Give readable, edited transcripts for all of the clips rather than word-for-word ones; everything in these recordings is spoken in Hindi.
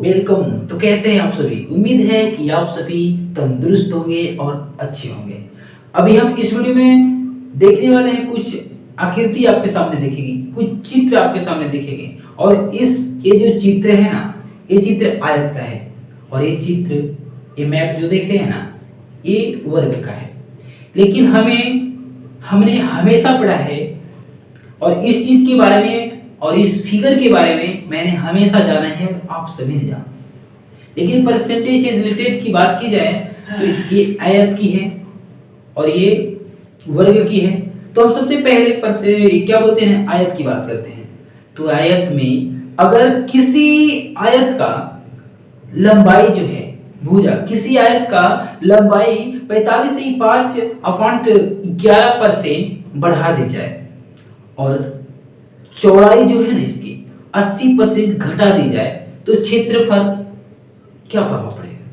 वेलकम। तो कैसे हैं आप सभी? उम्मीद है कि आप सभी तंदुरुस्त होंगे और अच्छे होंगे। अभी हम इस वीडियो में देखने वाले हैं कुछ आकृति आपके सामने दिखेगी, कुछ चित्र आपके सामने दिखेंगे और ये जो चित्र है ना, ये चित्र आयत का है और ये चित्र, ये मैप जो देख रहे हैं ना, ये वर्ग का है। लेकिन हमने हमेशा पढ़ा है और इस चीज के बारे में और इस फिगर के बारे में मैंने हमेशा जाना है और आप सभी ने जाना। लेकिन परसेंटेज से रिलेटेड की बात की जाए तो ये आयत की है और ये वर्ग की है। तो हम सबसे पहले क्या बोलते हैं, आयत की बात करते हैं। तो आयत में अगर किसी आयत का लंबाई जो है भुजा, किसी आयत का लंबाई 45 से 5/11% बढ़ा दी जाए और चौड़ाई जो है ना इसकी 80% घटा दी जाए तो क्षेत्रफल क्या प्रभाव पड़ेगा?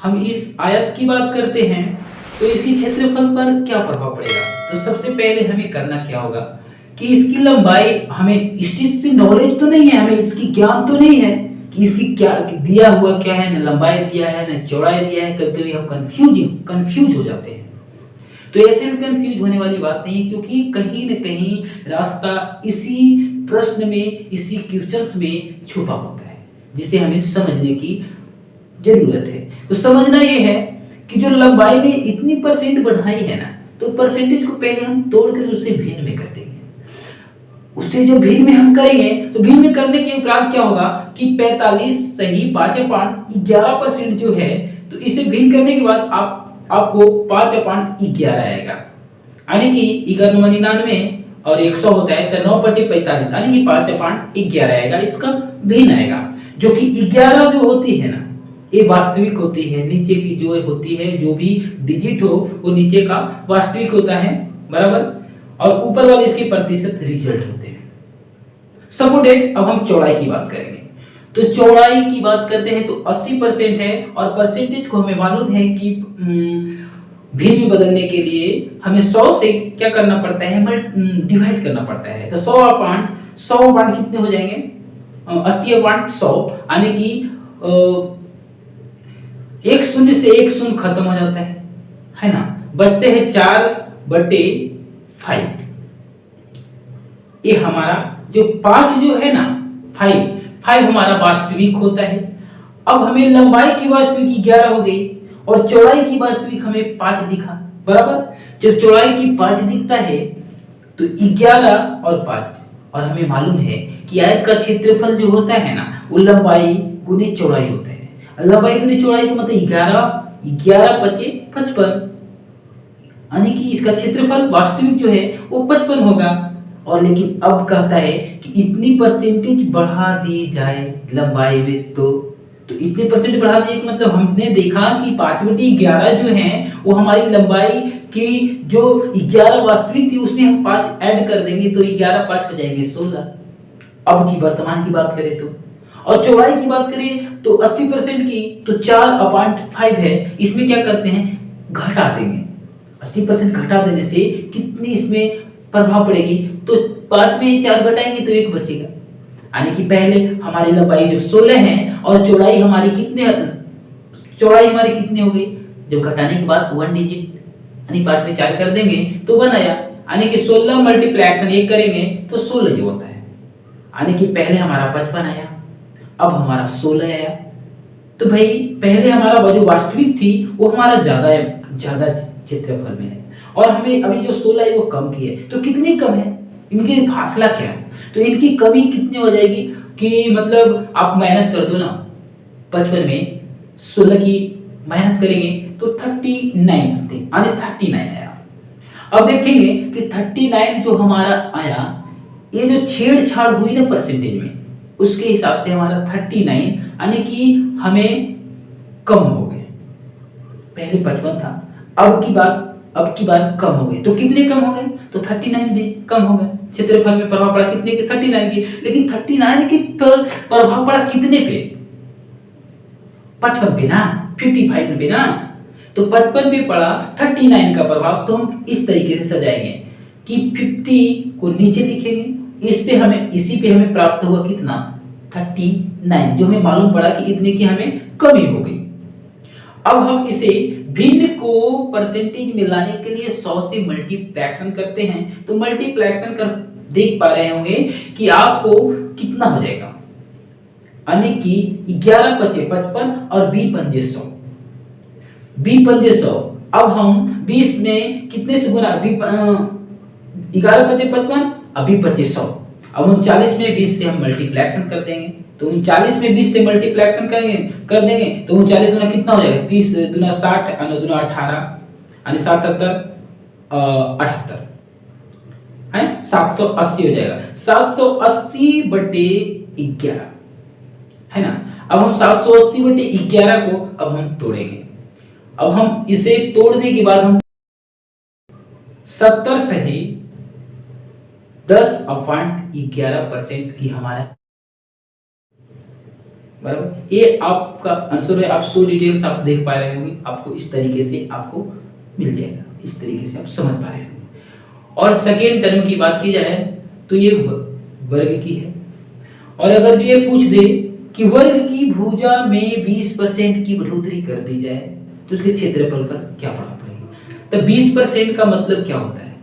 हम इस आयत की बात करते हैं तो इसकी क्षेत्रफल पर क्या प्रभाव पड़ेगा? तो सबसे पहले हमें करना क्या होगा कि इसकी लंबाई, हमें इस चीज से नॉलेज तो नहीं है, हमें इसकी ज्ञान तो नहीं है कि इसकी क्या दिया हुआ क्या है, ना लंबाई दिया है ना चौड़ाई दिया है। कभी कभी हम कंफ्यूज हो जाते हैं। तो ऐसे में कंफ्यूज होने वाली बात नहीं है, क्योंकि कहीं न कहीं रास्ता इसी प्रश्न में, इसी क्वेश्चंस में छुपा होता है, जिसे हमें समझने की जरूरत है। तो समझना यह है कि जो लंबाई में इतनी परसेंट बढ़ाई है ना, तो परसेंटेज को पहले हम तोड़कर उससे भिन्न में कर देंगे। उससे जो भिन्न में हम करेंगे तो भिन्न में करने के उपरांत क्या होगा कि 45 सही 5/11% जो है, तो इसे भिन्न करने के बाद आपको 5/11 आएगा, यानी कि 99 और 100 होता है तो 9×5=45, यानी कि 5/11 आएगा। इसका भिन्न आएगा, जो कि 11 जो होती है ना, ये वास्तविक होती है। नीचे की जो होती है, जो भी डिजिट हो वो नीचे का वास्तविक होता है, बराबर, और ऊपर वाले इसके प्रतिशत रिजल्ट होते हैं। सपोर्टेड। अब हम चौड़ाई की बात करेंगे। तो चौड़ाई की बात करते हैं तो 80% है और परसेंटेज को हमें मालूम है कि भिन्न में बदलने के लिए हमें 100 से क्या करना पड़ता है, डिवाइड करना पड़ता है। तो 100/100 कितने हो जाएंगे? 80/100, यानी कि 1 शून्य से 1 शून्य खत्म हो जाता है ना, बचते हैं 4/5। ये हमारा जो 5 जो है ना, 5 हमारा वास्तविक होता है। अब हमें लंबाई की वास्तविक 11 हो गई और चौड़ाई की वास्तविक हमें 5 दिखा, बराबर। जब चौड़ाई की 5 दिखता है तो 11 और 5, और हमें मालूम है कि आयत का क्षेत्रफल जो होता है ना, वो लंबाई गुने चौड़ाई होता है। लंबाई गुने चौड़ाई का मतलब 11 पचे 55, यानी कि इसका क्षेत्रफल वास्तविक जो है वो 55 होगा। और लेकिन अब कहता है कि इतनी परसेंटेज बढ़ा दी जाए लंबाई में, तो इतने परसेंट बढ़ा दिए, मतलब हमने देखा कि 5/11 जो है वो हमारी लंबाई की जो 11 वास्तविक थी उसमें हम 5 ऐड कर देंगे तो 11 5 हो जाएंगे 16। अब की वर्तमान की बात करें तो, और चौड़ाई की बात करें तो 80% की तो 4/5 है। इसमें क्या करते हैं, घटा देंगे। 80% घटा देने से कितनी इसमें प्रभाव पड़ेगी, तो 5 में 4 घटाएंगे तो 1 बचेगा, यानी कि पहले हमारी लंबाई जो 16 है और चौड़ाई हमारी कितनी हो गई, जब घटाने के बाद 1 डिजिट, यानी 5 में 4 कर देंगे तो 1 आया, यानी कि 16 मल्टीप्लाइकेशन 1 करेंगे तो 16 जो होता है, यानी कि पहले हमारा 55 आया, अब हमारा 16 आया। तो भाई पहले हमारा जो वास्तविक थी वो हमारा ज्यादा क्षेत्रफल में है और हमें अभी जो 16 है वो कम की है। तो कितनी कम है, इनके फासला क्या है, तो इनकी कमी कितनी हो जाएगी कि मतलब आप माइनस कर दो ना, 55 में 16 की माइनस करेंगे तो 39 समथिंग, यानी 39 आया। अब देखेंगे कि 39 जो हमारा आया, ये जो छेड़छाड़ हुई ना परसेंटेज में, उसके हिसाब से हमारा 39, यानी कि हमें कम हो गए। पहले 55 था, अब की बार कम हो गए। तो कितने कम हो गए, तो 39 भी कम हो गए। क्षेत्रफल में प्रभाव पड़ा कितने के, 39 की। लेकिन 39 की प्रभाव पड़ा कितने पे, 55 पे ना, 55 पे ना, तो 55 पे पड़ा 39 का प्रभाव। तो हम इस तरीके से सजाएंगे कि 50 को नीचे लिखेंगे, इसी पे हमें प्राप्त हुआ कितना 39, जो हमें मालूम पड़ा कि इतने की हमें कमी हो गई। अब हम इसे भिन्न को परसेंटेज में लाने के लिए 100 से मल्टीप्लेक्शन करते हैं। तो मल्टीप्लेक्शन कर देख पा रहे होंगे कि आपको कितना हो जाएगा, यानी कि 11 पचे 55 और 20 पंजे 100, 20 पंजे 100। अब हम 20 में कितने से गुना, 11 पचे 55 और 20 पचे 100। अब 39 में 20 से हम मल्टीप्लेक्शन कर देंगे, तो 39 में 20 से मल्टीप्लेक्शन कर देंगे तो 39 दूना कितना हो जाएगा, 30 दूना 60 और 2 18, यानी 60 70 78 है, 780 हो जाएगा। 780 बटे 11 है ना। अब हम 780 बटे 11 को अब हम तोड़ेंगे। अब हम इसे तोड़ने के बाद हम 70 सही 10/11% की हमारा, बराबर। ये आपका आंसर है। आप 100 डिटेल्स आप देख पा रहे होंगे, आपको इस तरीके से आपको मिल जाएगा, इस तरीके से आप समझ पा रहे होंगे। और सेकेंड टर्म की बात की जाए तो ये वर्ग की है, और अगर ये पूछ दे कि वर्ग की भुजा में 20% की बढ़ोतरी कर दी जाए तो उसके क्षेत्रफल पर क्या प्रभाव पड़ेगा। तो 20% का मतलब क्या होता है,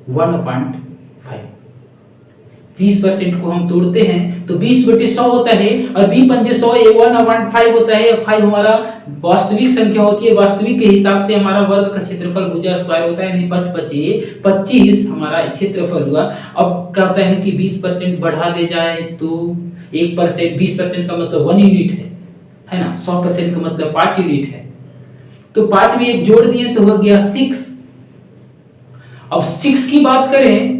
1/5। 20% को हम तोड़ते हैं तो 20 बटे 100 होता है, और 20 पंजे 100, 1/5 होता है। 5 हमारा वास्तविक संख्या होती है, वास्तविक के हिसाब से हमारा वर्ग का क्षेत्रफल भुजा स्क्वायर होता है, 5 पचे 25 हमारा क्षेत्रफल हुआ। अब क्या होता है कि 20% बढ़ा दे जाए तो 1%, 20% का मतलब 1 यूनिट है ना, 100% का मतलब 5 यूनिट है। तो 5 में 1 जोड़ दिए तो हो गया 6। अब 6 की बात करें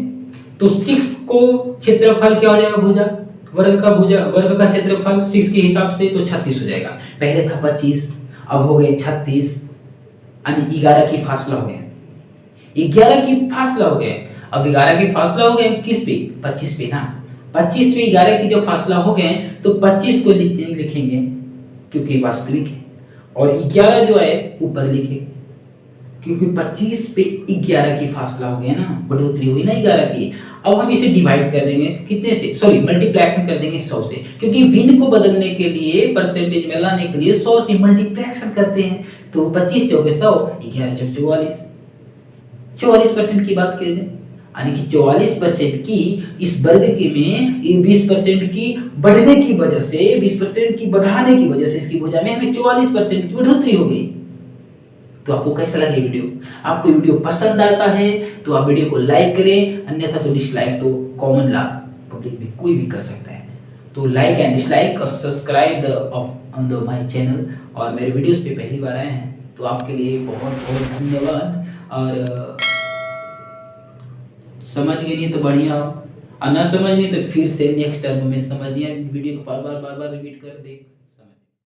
तो 6 को क्षेत्रफल क्या हो जाएगा, भुजा वर्ग का क्षेत्रफल 6 के हिसाब से तो 36 हो जाएगा। पहले था 25, अब हो गए 36, यानी 11 की फासला हो गया, 11 की फासला हो गया। अब 11 की फासला हो गए किस पे, 25 पे ना। 25 पे 11 की जब फासला हो गए तो 25 को लिखेंगे क्योंकि वास्तविक है, और 11 जो है ऊपर लिखेंगे क्योंकि 25 पे 11 की फासला हो गया ना, बढ़ोतरी हुई ना 11 की। अब हम इसे डिवाइड कर देंगे कितने से, सॉरी मल्टीप्लेक्शन कर देंगे 100 से, क्योंकि भिन्न को बदलने के लिए परसेंटेज में लाने के लिए 100 से मल्टीप्लेक्शन करते हैं। तो 25 चौके 100, 11 चौक 44, 44% की बात करें, यानी कि 44% की इस वर्ग के में 20% की बढ़ने की वजह से, 20% की बढ़ाने की वजह से इसकी भुजा में हमें 44% की बढ़ोतरी हो गई। तो आपको कैसा लगा ये वीडियो, आपको वीडियो पसंद आता है तो आप वीडियो को लाइक करें, अन्यथा तो डिसलाइक तो कॉमन ला पब्लिक में कोई भी कर सकता है। तो लाइक एंड डिसलाइक और subscribe on the my channel, और मेरे वीडियोस पे पहली बार आए हैं तो आपके लिए बहुत बहुत धन्यवाद। और समझ गए नहीं तो बढ़िया हो, और ना समझ नहीं तो फिर से नेक्स्ट टर्म में समझिए, वीडियो को बार बार रिपीट कर दे।